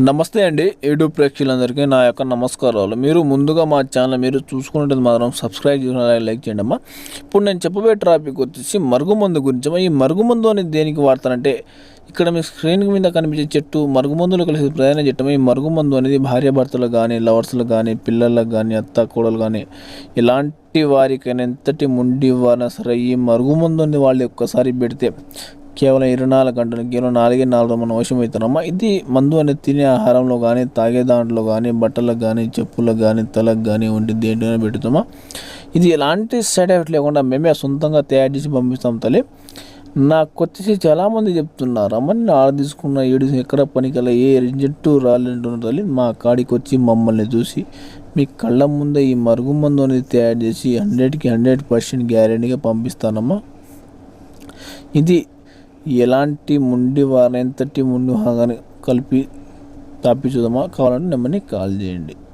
నమస్తే అండి యూట్యూబ్ ప్రేక్షకులందరికీ నా యొక్క నమస్కారాలు. మీరు ముందుగా మా ఛానల్ మీరు చూసుకున్నట్టు మాత్రం సబ్స్క్రైబ్ చేసి లైక్ చేయండి అమ్మా. ఇప్పుడు నేను చెప్పబోయే టాపిక్ వచ్చేసి మరుగుమందు గురించి. ఈ మరుగుమందు అనేది దేనికి వాడతారంటే, ఇక్కడ మీ స్క్రీన్ మీద కనిపించే చెట్టు మరుగుమందులు కలిసి ప్రయాణం చేయటం. ఈ మరుగుమందు అనేది భార్యాభర్తలు కానీ, లవర్స్లు కానీ, పిల్లలకు కానీ, అత్త కోడలు కానీ, ఇలాంటి వారికైనా ఎంతటి ముండి వారినా సరే ఈ మరుగుమందు అనేది వాళ్ళు ఒక్కసారి పెడితే కేవలం 24 గంటలు, కేవలం 4 మనం వశమవుతున్నామా. ఇది మందు అనేది తినే ఆహారంలో కానీ, తాగే దాంట్లో కానీ, బట్టలకు కానీ, చెప్పులకు కానీ, తలకు కానీ వంటి దేంట్లోనే పెట్టుతామా. ఇది ఎలాంటి సైడ్ ఎఫెక్ట్ లేకుండా మేమే సొంతంగా తయారు చేసి పంపిస్తాం తల్లి. నాకు వచ్చేసి చాలామంది చెప్తున్నారు, అమ్మ నేను తీసుకున్న ఏడు ఎక్కడ పనికల్లా ఏ రిజెక్టు రాలేంటున్నారు తల్లి. మా కాడికి వచ్చి మమ్మల్ని చూసి మీ కళ్ళ ముందే ఈ మరుగుమందు అనేది తయారు చేసి 100కి 100% గ్యారెంటీగా పంపిస్తానమ్మా. ఇది ఎలాంటి ముండి వారిని ఎంతటి ముండి వారిని కలిపి తాపి చూద్దామా. కావాలంటే నెమ్మని కాల్ చేయండి.